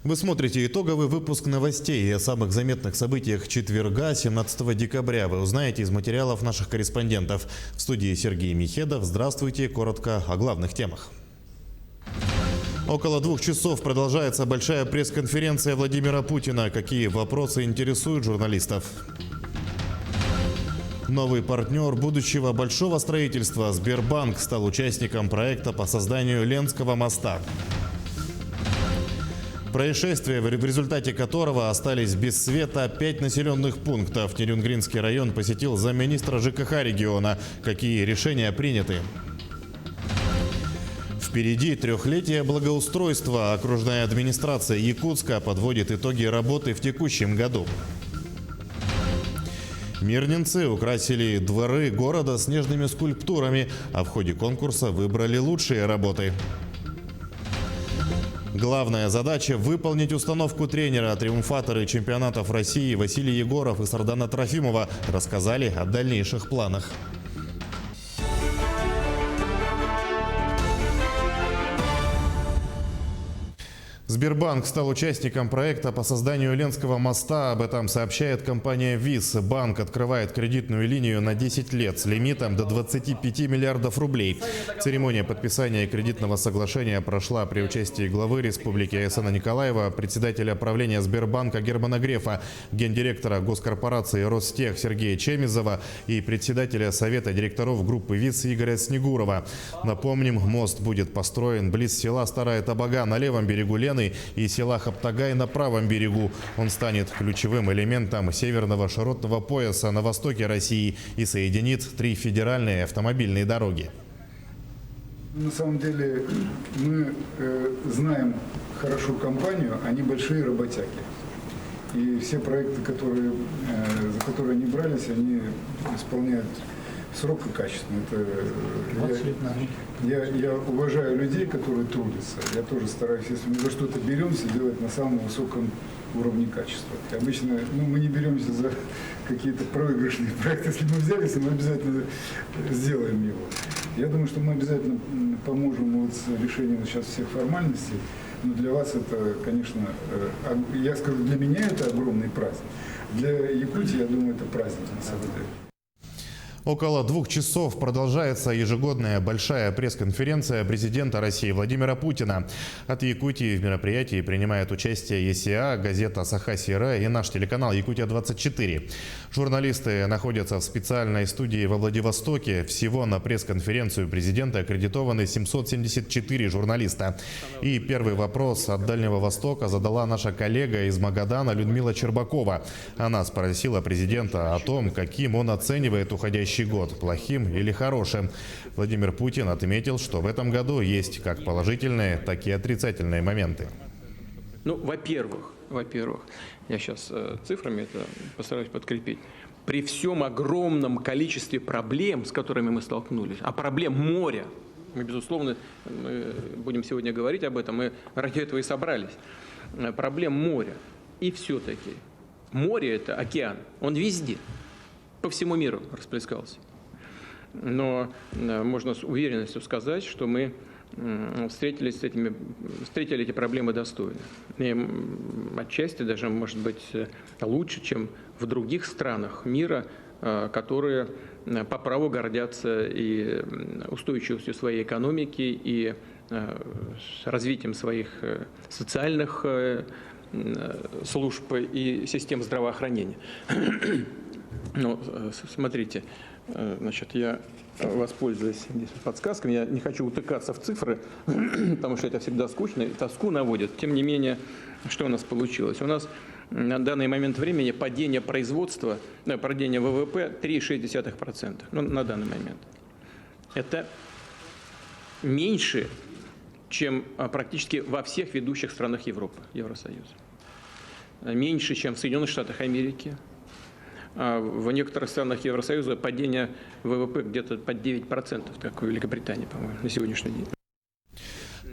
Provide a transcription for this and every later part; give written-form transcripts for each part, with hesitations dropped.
Вы смотрите итоговый выпуск новостей о самых заметных событиях четверга, 17 декабря. Вы узнаете из материалов наших корреспондентов. В студии Сергей Михедов. Здравствуйте. Коротко о главных темах. Около 2 часов продолжается большая пресс-конференция Владимира Путина. Какие вопросы интересуют журналистов? Новый партнер будущего большого строительства Сбербанк стал участником проекта по созданию Ленского моста. Происшествие, в результате которого остались без света 5 населенных пунктов. Нерюнгринский район посетил замминистра ЖКХ региона. Какие решения приняты? Впереди трехлетие благоустройства. Окружная администрация Якутска подводит итоги работы в текущем году. Мирнинцы украсили дворы города снежными скульптурами, а в ходе конкурса выбрали лучшие работы. Главная задача – выполнить установку тренера. Триумфаторы чемпионатов России Василий Егоров и Сардана Трофимова рассказали о дальнейших планах. Сбербанк стал участником проекта по созданию Ленского моста. Об этом сообщает компания ВИЗ. Банк открывает кредитную линию на 10 лет с лимитом до 25 миллиардов рублей. Церемония подписания кредитного соглашения прошла при участии главы республики Айсена Николаева, председателя правления Сбербанка Германа Грефа, гендиректора госкорпорации Ростех Сергея Чемизова и председателя совета директоров группы ВИЗ Игоря Снегурова. Напомним, мост будет построен близ села Старая Табага на левом берегу Лены и села Хаптагай на правом берегу. Он станет ключевым элементом северного широтного пояса на востоке России и соединит 3 федеральные автомобильные дороги. На самом деле мы знаем хорошо компанию, они большие работяги. И все проекты, за которые они брались, они исполняют срок и качественно. Я уважаю людей, которые трудятся. Я тоже стараюсь, если мы за что-то беремся, делать на самом высоком уровне качества. И обычно мы не беремся за какие-то проигрышные проекты. Если мы взялись, мы обязательно сделаем его. Я думаю, что мы обязательно поможем с решением сейчас всех формальностей. Но для вас это, конечно, я скажу, для меня это огромный праздник. Для Якутии, я думаю, это праздник на самом деле. Около 2 часов продолжается ежегодная большая пресс-конференция президента России Владимира Путина. От Якутии в мероприятии принимает участие ЕСА, газета Саха-Сера и наш телеканал Якутия-24. Журналисты находятся в специальной студии во Владивостоке. Всего на пресс-конференцию президента аккредитованы 774 журналиста. И первый вопрос от Дальнего Востока задала наша коллега из Магадана Людмила Чербакова. Она спросила президента о том, каким он оценивает уходящий год, плохим или хорошим. Владимир Путин отметил, что в этом году есть как положительные, так и отрицательные моменты. Ну, во-первых, я сейчас цифрами это постараюсь подкрепить. При всем огромном количестве проблем, с которыми мы столкнулись, а проблем море, мы, безусловно, будем сегодня говорить об этом, мы ради этого и собрались, проблем моря. И все-таки море – это океан, он везде. По всему миру расплескался. Но можно с уверенностью сказать, что мы встретили эти проблемы достойно. И отчасти даже, может быть, лучше, чем в других странах мира, которые по праву гордятся и устойчивостью своей экономики, и развитием своих социальных служб и систем здравоохранения. Ну, смотрите, значит, я воспользуюсь здесь подсказками, я не хочу утыкаться в цифры, потому что это всегда скучно, тоску наводит. Тем не менее, что у нас получилось? У нас на данный момент времени падение производства, падение ВВП 3,6%. Ну, на данный момент. Это меньше, чем практически во всех ведущих странах Европы, Евросоюза. Меньше, чем в Соединенных Штатах Америки. В некоторых странах Евросоюза падение ВВП где-то под 9%, как в Великобритании, по-моему, на сегодняшний день.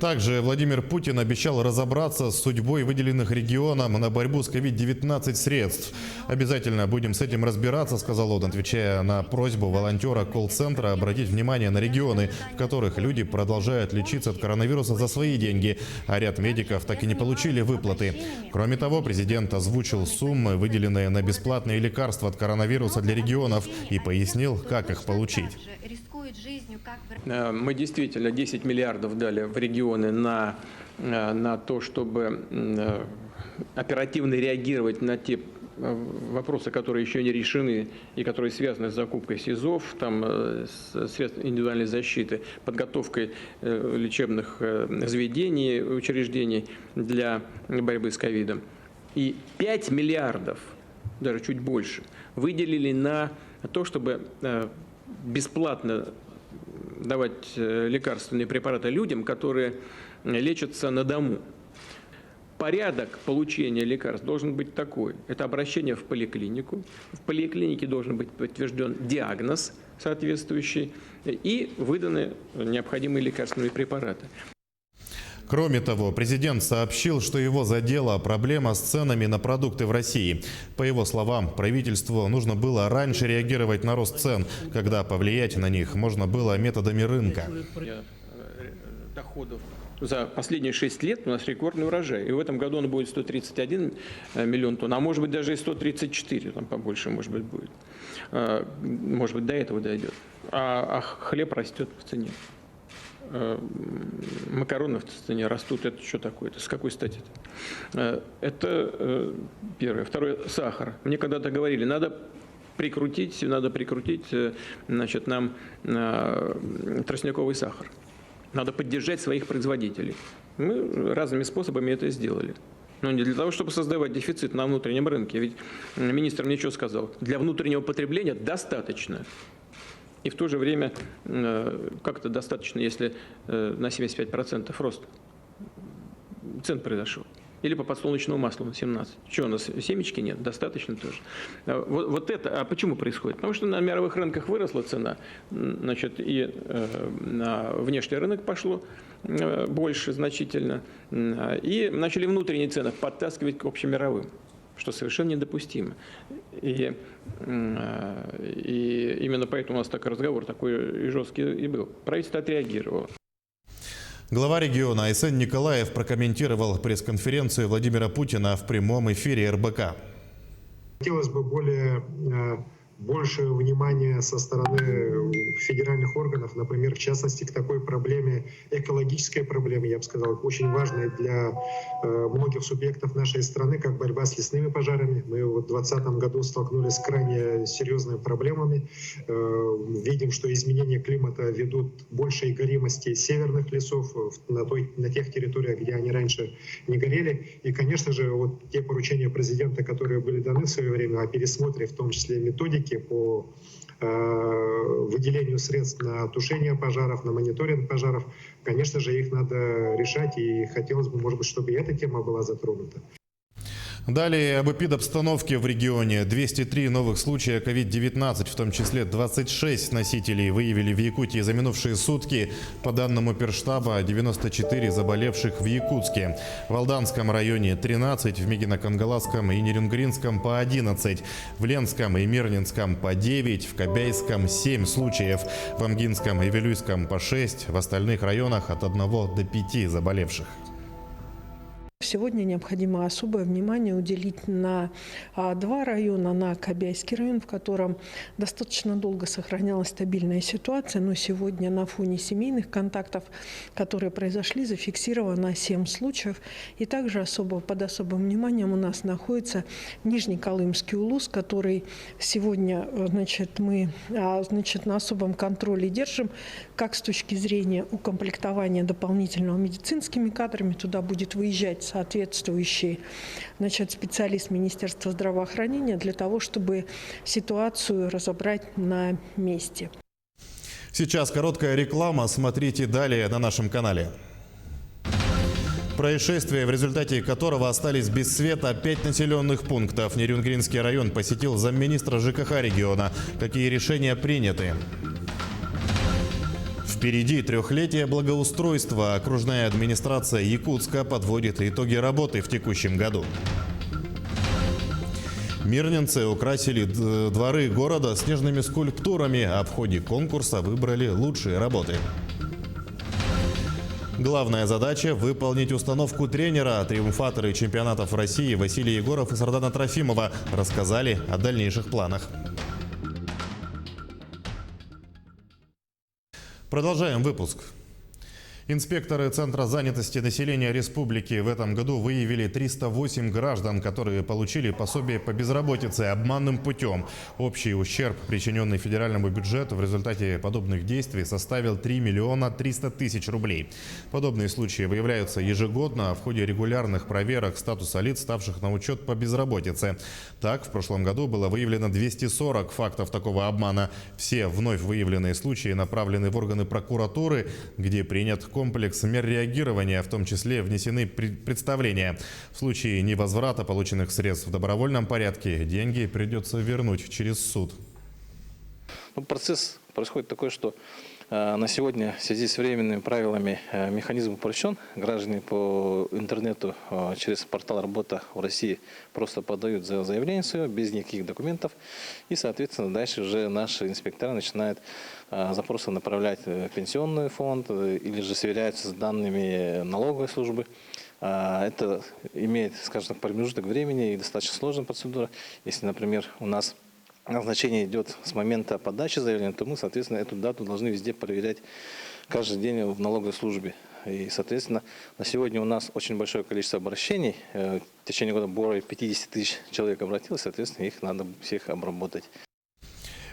Также Владимир Путин обещал разобраться с судьбой выделенных регионам на борьбу с COVID-19 средств. «Обязательно будем с этим разбираться», сказал он, отвечая на просьбу волонтера колл-центра обратить внимание на регионы, в которых люди продолжают лечиться от коронавируса за свои деньги, а ряд медиков так и не получили выплаты. Кроме того, президент озвучил суммы, выделенные на бесплатные лекарства от коронавируса для регионов, и пояснил, как их получить. Мы действительно 10 миллиардов дали в регионы на то, чтобы оперативно реагировать на те вопросы, которые еще не решены и которые связаны с закупкой СИЗОВ, там, с средств индивидуальной защиты, подготовкой лечебных заведений, учреждений для борьбы с ковидом. И 5 миллиардов, даже чуть больше, выделили на то, чтобы бесплатно давать лекарственные препараты людям, которые лечатся на дому. Порядок получения лекарств должен быть такой. Это обращение в поликлинику. В поликлинике должен быть подтвержден диагноз соответствующий и выданы необходимые лекарственные препараты. Кроме того, президент сообщил, что его задела проблема с ценами на продукты в России. По его словам, правительству нужно было раньше реагировать на рост цен, когда повлиять на них можно было методами рынка. Доходов. За последние 6 лет у нас рекордный урожай. И в этом году он будет 131 миллион тонн, а может быть даже и 134, там побольше, может быть, будет. Может быть, до этого дойдет. А хлеб растет в цене. Макароны в цене растут. Это что такое? Это с какой стати? Это первое. Второе, сахар. Мне когда-то говорили, надо прикрутить, значит, нам тростниковый сахар. Надо поддержать своих производителей. Мы разными способами это сделали. Но не для того, чтобы создавать дефицит на внутреннем рынке. Ведь министр мне что сказал? Для внутреннего потребления достаточно. И в то же время, как это достаточно, если на 75% рост цен произошел? Или по подсолнечному маслу на 17%. Что, у нас семечки нет? Достаточно тоже. Вот это, а почему происходит? Потому что на мировых рынках выросла цена, значит, и на внешний рынок пошло больше значительно, и начали внутренние цены подтаскивать к общемировым, что совершенно недопустимо. И именно поэтому у нас такой разговор такой и жесткий и был. Правительство отреагировало. Глава региона Айсен Николаев прокомментировал пресс-конференцию Владимира Путина в прямом эфире РБК. Хотелось бы больше внимания со стороны федеральных органов, например, в частности, к такой проблеме, экологической проблеме, я бы сказал, очень важной для многих субъектов нашей страны, как борьба с лесными пожарами. Мы в 2020 году столкнулись с крайне серьезными проблемами. Видим, что изменения климата ведут к большей горимости северных лесов на тех территориях, где они раньше не горели. И, конечно же, вот те поручения президента, которые были даны в свое время о пересмотре, в том числе методики по выделению средств на тушение пожаров, на мониторинг пожаров, конечно же, их надо решать, и хотелось бы, может быть, чтобы и эта тема была затронута. Далее об эпидобстановке в регионе. 203 новых случая COVID-19, в том числе 26 носителей выявили в Якутии за минувшие сутки. По данным оперштаба, 94 заболевших в Якутске. В Алданском районе 13, в Мегино-Кангаласском и Нерюнгринском по 11, в Ленском и Мирнинском по 9, в Кобяйском 7 случаев, в Амгинском и Вилюйском по 6, в остальных районах от 1 до 5 заболевших. Сегодня необходимо особое внимание уделить на два района, на Кобяйский район, в котором достаточно долго сохранялась стабильная ситуация, но сегодня на фоне семейных контактов, которые произошли, зафиксировано 7 случаев. И также под особым вниманием у нас находится Нижнеколымский УЛУС, который сегодня мы на особом контроле держим, как с точки зрения укомплектования дополнительного медицинскими кадрами. Туда будет выезжать соответствующий специалист Министерства здравоохранения для того, чтобы ситуацию разобрать на месте. Сейчас короткая реклама. Смотрите далее на нашем канале. Происшествие, в результате которого остались без света 5 населенных пунктов. Нерюнгринский район посетил замминистра ЖКХ региона. Какие решения приняты? В Впереди трехлетие благоустройства. Окружная администрация Якутска подводит итоги работы в текущем году. Мирнинцы украсили дворы города снежными скульптурами, а в ходе конкурса выбрали лучшие работы. Главная задача – выполнить установку тренера. Триумфаторы чемпионатов России Василий Егоров и Сардана Трофимова рассказали о дальнейших планах. Продолжаем выпуск. Инспекторы Центра занятости населения республики в этом году выявили 308 граждан, которые получили пособие по безработице обманным путем. Общий ущерб, причиненный федеральному бюджету в результате подобных действий, составил 3 миллиона 300 тысяч рублей. Подобные случаи выявляются ежегодно в ходе регулярных проверок статуса лиц, ставших на учет по безработице. Так, в прошлом году было выявлено 240 фактов такого обмана. Все вновь выявленные случаи направлены в органы прокуратуры, где принят комплекс мер реагирования, в том числе внесены представления. В случае невозврата полученных средств в добровольном порядке деньги придется вернуть через суд. Процесс происходит такой, что на сегодня в связи с временными правилами механизм упрощен. Граждане по интернету через портал «Работа в России» просто подают заявление свое без никаких документов. И, соответственно, дальше уже наши инспектора начинают запросы направлять в пенсионный фонд или же сверяются с данными налоговой службы. Это имеет, скажем так, промежуток времени и достаточно сложная процедура. Если, например, у нас назначение идет с момента подачи заявления, то мы, соответственно, эту дату должны везде проверять каждый день в налоговой службе. И, соответственно, на сегодня у нас очень большое количество обращений. В течение года более 50 тысяч человек обратилось, соответственно, их надо всех обработать.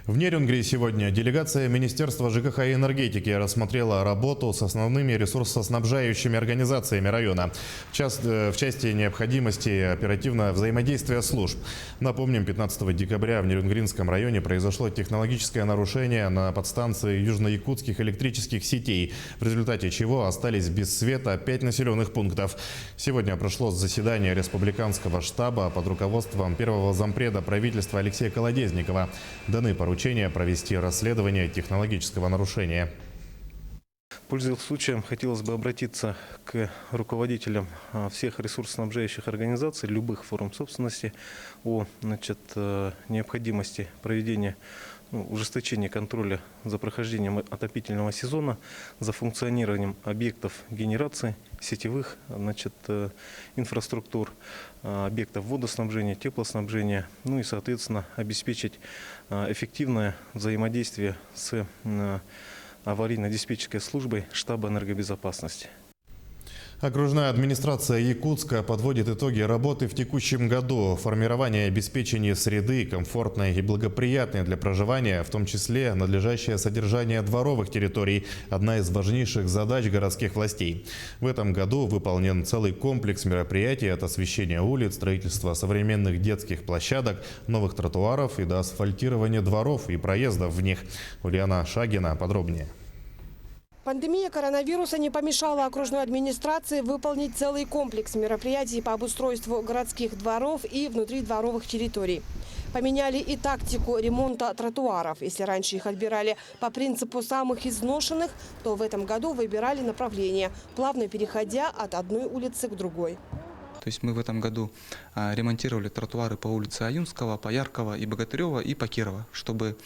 В Нерюнгри сегодня делегация Министерства ЖКХ и энергетики рассмотрела работу с основными ресурсоснабжающими организациями района в части необходимости оперативного взаимодействия служб. Напомним, 15 декабря в Нерюнгринском районе произошло технологическое нарушение на подстанции южно-якутских электрических сетей, в результате чего остались без света 5 населенных пунктов. Сегодня прошло заседание республиканского штаба под руководством первого зампреда правительства Алексея Колодезникова. Даны поручения провести расследование технологического нарушения. Пользуясь случаем, хотелось бы обратиться к руководителям всех ресурсоснабжающих организаций, любых форм собственности, о необходимости проведения ужесточения контроля за прохождением отопительного сезона, за функционированием объектов генерации, сетевых инфраструктур, объектов водоснабжения, теплоснабжения, и, соответственно, обеспечить эффективное взаимодействие с аварийно-диспетчерской службой штаба энергобезопасности. Окружная администрация Якутска подводит итоги работы в текущем году. Формирование обеспечения среды, комфортной и благоприятной для проживания, в том числе надлежащее содержание дворовых территорий – одна из важнейших задач городских властей. В этом году выполнен целый комплекс мероприятий от освещения улиц, строительства современных детских площадок, новых тротуаров и до асфальтирования дворов и проездов в них. Ульяна Шагина подробнее. Пандемия коронавируса не помешала окружной администрации выполнить целый комплекс мероприятий по обустройству городских дворов и внутридворовых территорий. Поменяли и тактику ремонта тротуаров. Если раньше их отбирали по принципу самых изношенных, то в этом году выбирали направление, плавно переходя от одной улицы к другой. То есть мы в этом году ремонтировали тротуары по улице Аюнского, по Яркого и Богатырева и по Кирова, чтобы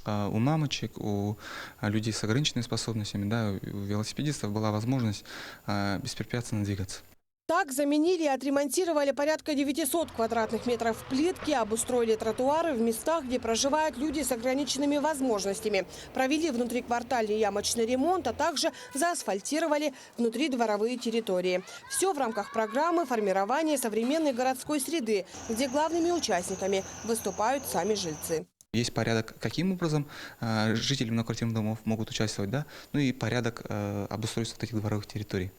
у мамочек, у людей с ограниченными способностями, у велосипедистов была возможность беспрепятственно двигаться. Так заменили и отремонтировали порядка 900 квадратных метров плитки, обустроили тротуары в местах, где проживают люди с ограниченными возможностями. Провели внутриквартальный ямочный ремонт, а также заасфальтировали внутридворовые территории. Все в рамках программы формирования современной городской среды, где главными участниками выступают сами жильцы. Есть порядок, каким образом жители многоквартирных домов могут участвовать, и порядок обустройства этих дворовых территорий.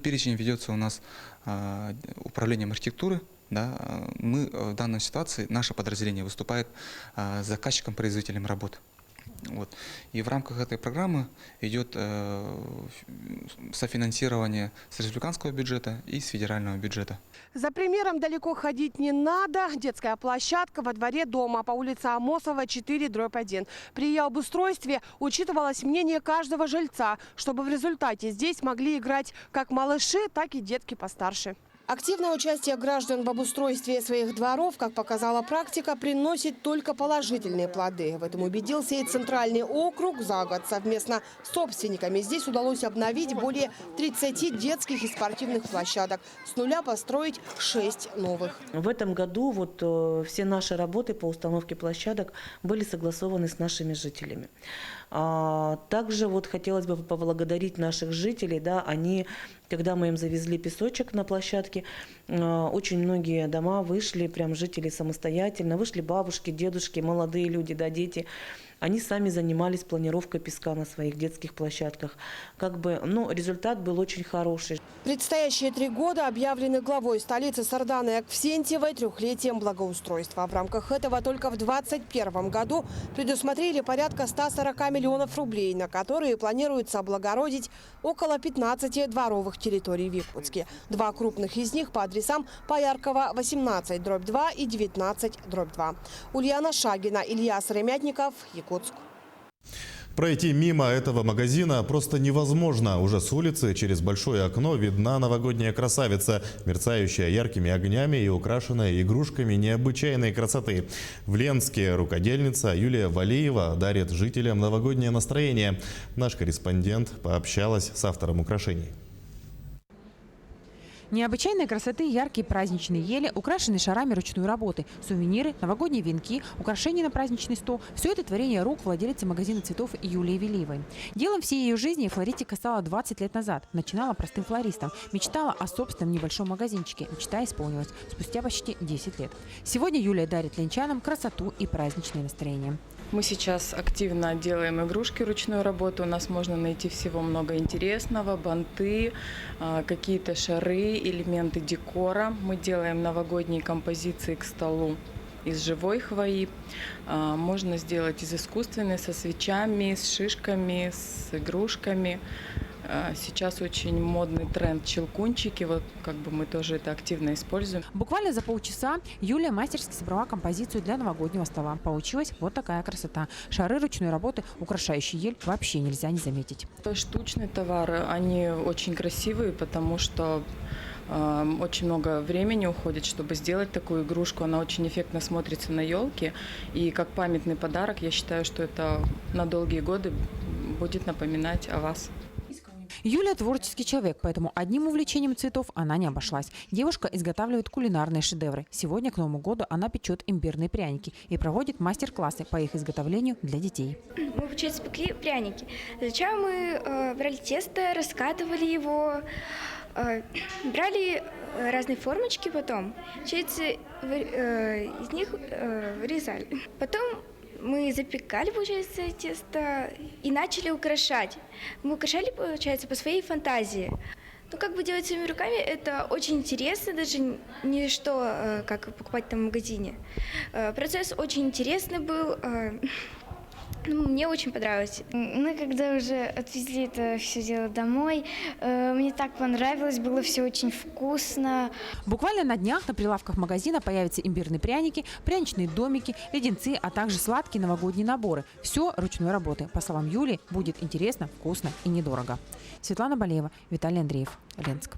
Перечень ведется у нас управлением архитектуры. Мы в данной ситуации, наше подразделение выступает заказчиком-производителем работ. Вот. И в рамках этой программы идет софинансирование с республиканского бюджета и с федерального бюджета. За примером далеко ходить не надо. Детская площадка во дворе дома по улице Амосова, 4/1. При ее обустройстве учитывалось мнение каждого жильца, чтобы в результате здесь могли играть как малыши, так и детки постарше. Активное участие граждан в обустройстве своих дворов, как показала практика, приносит только положительные плоды. В этом убедился и Центральный округ. За год совместно с собственниками здесь удалось обновить более 30 детских и спортивных площадок. С нуля построить 6 новых. В этом году все наши работы по установке площадок были согласованы с нашими жителями. Также хотелось бы поблагодарить наших жителей. Они, когда мы им завезли песочек на площадке, очень многие дома вышли, прям жители самостоятельно, вышли бабушки, дедушки, молодые люди, дети. Они сами занимались планировкой песка на своих детских площадках. Результат был очень хороший. Предстоящие 3 года объявлены главой столицы Сарданой Аксентьевой трехлетием благоустройства. В рамках этого только в 2021 году предусмотрели порядка 140 миллионов рублей, на которые планируется облагородить около 15 дворовых территорий в Якутске. 2 крупных из них по адресам Пояркова, 18/2 и 19/2. Ульяна Шагина, Илья Сыромятников, Якутск. Пройти мимо этого магазина просто невозможно. Уже с улицы через большое окно видна новогодняя красавица, мерцающая яркими огнями и украшенная игрушками необычайной красоты. В Ленске рукодельница Юлия Валиева дарит жителям новогоднее настроение. Наш корреспондент пообщалась с автором украшений. Необычайной красоты яркие праздничные ели, украшенные шарами ручной работы, сувениры, новогодние венки, украшения на праздничный стол – все это творение рук владелицы магазина цветов Юлии Валиевой. делом всей ее жизни флористика стала 20 лет назад. Начинала простым флористом, мечтала о собственном небольшом магазинчике. Мечта исполнилась спустя почти 10 лет. Сегодня Юлия дарит ленчанам красоту и праздничное настроение. Мы сейчас активно делаем игрушки ручной работы. У нас можно найти всего много интересного. Банты, какие-то шары, элементы декора. Мы делаем новогодние композиции к столу из живой хвои. Можно сделать из искусственной, со свечами, с шишками, с игрушками. Сейчас очень модный тренд щелкунчики, мы тоже это активно используем. Буквально за полчаса Юлия мастерски собрала композицию для новогоднего стола. Получилась вот такая красота. Шары ручной работы, украшающие ель, вообще нельзя не заметить. Штучные товары, они очень красивые, потому что очень много времени уходит, чтобы сделать такую игрушку. Она очень эффектно смотрится на елке. И как памятный подарок, я считаю, что это на долгие годы будет напоминать о вас. Юлия творческий человек, поэтому одним увлечением цветов она не обошлась. Девушка изготавливает кулинарные шедевры. Сегодня к Новому году она печет имбирные пряники и проводит мастер-классы по их изготовлению для детей. Мы, получается, пекли пряники. Сначала мы брали тесто, раскатывали его, брали разные формочки потом, получается, из них вырезали. Потом мы запекали, получается, тесто и начали украшать. Мы украшали, получается, по своей фантазии. Делать своими руками – это очень интересно, даже не что, как покупать там в магазине. Процесс очень интересный был. Мне очень понравилось. Мы когда уже отвезли это все дело домой, мне так понравилось, было все очень вкусно. Буквально на днях на прилавках магазина появятся имбирные пряники, пряничные домики, леденцы, а также сладкие новогодние наборы. Все ручной работы. По словам Юли, будет интересно, вкусно и недорого. Светлана Балеева, Виталий Андреев, Ленск.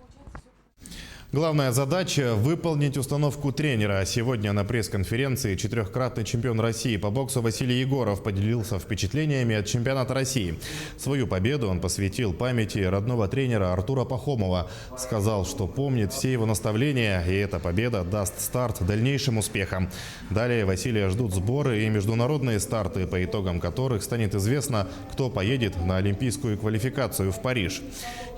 Главная задача – выполнить установку тренера. Сегодня на пресс-конференции 4-кратный чемпион России по боксу Василий Егоров поделился впечатлениями от чемпионата России. Свою победу он посвятил памяти родного тренера Артура Пахомова. Сказал, что помнит все его наставления, и эта победа даст старт дальнейшим успехам. Далее Василия ждут сборы и международные старты, по итогам которых станет известно, кто поедет на олимпийскую квалификацию в Париж.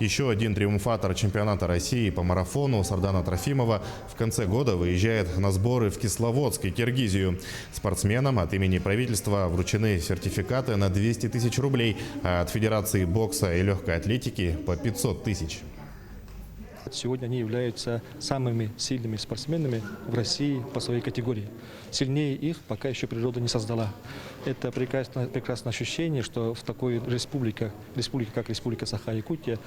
Еще один триумфатор чемпионата России по марафону Сардана Трофимова в конце года выезжает на сборы в Кисловодск и Киргизию. Спортсменам от имени правительства вручены сертификаты на 200 тысяч рублей, а от Федерации бокса и легкой атлетики по 500 тысяч. Сегодня они являются самыми сильными спортсменами в России по своей категории. Сильнее их пока еще природа не создала. Это прекрасное ощущение, что в такой республике, как Республика Саха-Якутия,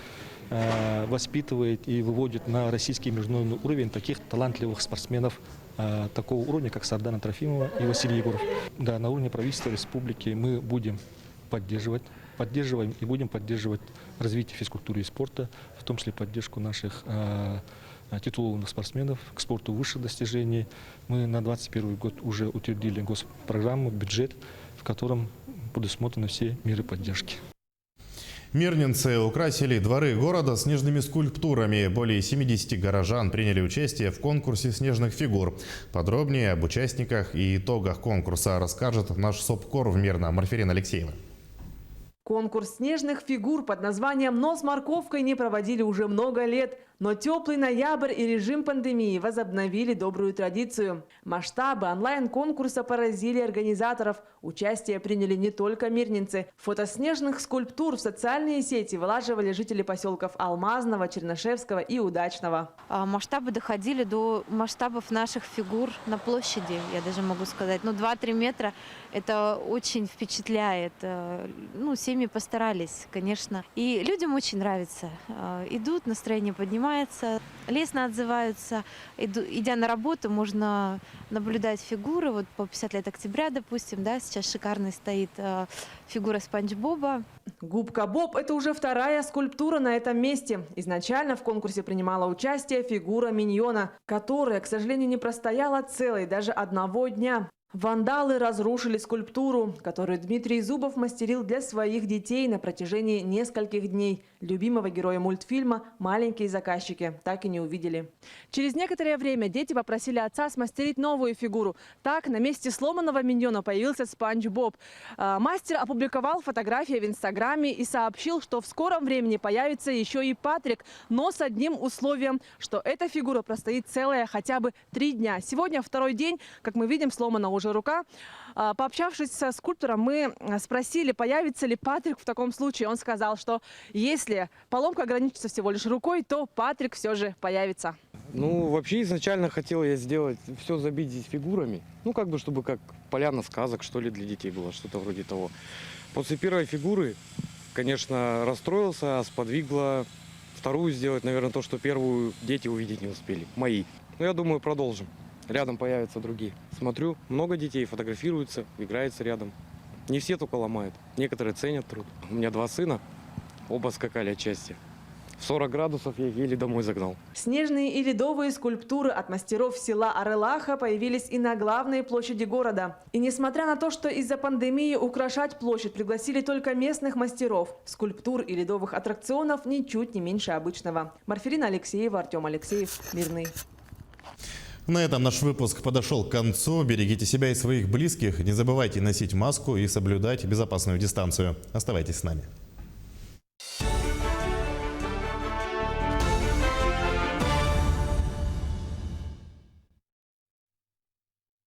воспитывает и выводит на российский международный уровень таких талантливых спортсменов такого уровня, как Сардана Трофимова и Василий Егоров. Да, на уровне правительства республики мы будем поддерживаем и будем поддерживать развитие физкультуры и спорта, в том числе поддержку наших титулованных спортсменов к спорту высших достижений. Мы на 2021 год уже утвердили госпрограмму, бюджет, в котором предусмотрены все меры поддержки. Мирнинцы украсили дворы города снежными скульптурами. Более 70 горожан приняли участие в конкурсе снежных фигур. Подробнее об участниках и итогах конкурса расскажет наш СОПКОР в Мирном Марферина Алексеева. Конкурс снежных фигур под названием «Но с морковкой» не проводили уже много лет. Но теплый ноябрь и режим пандемии возобновили добрую традицию. Масштабы онлайн-конкурса поразили организаторов. Участие приняли не только мирнинцы. Фото снежных скульптур в социальные сети вылаживали жители поселков Алмазного, Чернышевского и Удачного. Масштабы доходили до масштабов наших фигур на площади, я даже могу сказать. 2-3 метра – это очень впечатляет. Семьи постарались, конечно. И людям очень нравится. Идут, настроение поднимается. Лестно отзываются. Идя на работу, можно наблюдать фигуры. Вот по 50 лет октября, допустим, да, сейчас шикарной стоит фигура Спанч Боба. Губка Боб – это уже вторая скульптура на этом месте. Изначально в конкурсе принимала участие фигура Миньона, которая, к сожалению, не простояла целой даже одного дня. Вандалы разрушили скульптуру, которую Дмитрий Зубов мастерил для своих детей на протяжении нескольких дней. Любимого героя мультфильма маленькие заказчики так и не увидели. Через некоторое время дети попросили отца смастерить новую фигуру. Так на месте сломанного Миньона появился Спанч Боб. Мастер опубликовал фотографии в Инстаграме и сообщил, что в скором времени появится еще и Патрик, но с одним условием, что эта фигура простоит целая хотя бы 3 дня. Сегодня второй день, как мы видим, сломана уже рука. Пообщавшись со скульптором, мы спросили, появится ли Патрик в таком случае. Он сказал, что если поломка ограничится всего лишь рукой, то Патрик все же появится. Вообще изначально хотел я сделать все, забить здесь фигурами. Чтобы как поляна сказок, что ли, для детей было, что-то вроде того. После первой фигуры, конечно, расстроился, сподвигло вторую сделать, наверное, то, что первую дети увидеть не успели. Мои. Я думаю, продолжим. Рядом появятся другие. Смотрю, много детей фотографируются, играются рядом. Не все только ломают. Некоторые ценят труд. У меня 2 сына, оба скакали от счастья. В 40 градусов я их еле домой загнал. Снежные и ледовые скульптуры от мастеров села Арылаха появились и на главной площади города. И несмотря на то, что из-за пандемии украшать площадь пригласили только местных мастеров, скульптур и ледовых аттракционов ничуть не меньше обычного. Марферина Алексеева, Артем Алексеев, Мирный. На этом наш выпуск подошел к концу. Берегите себя и своих близких. Не забывайте носить маску и соблюдать безопасную дистанцию. Оставайтесь с нами.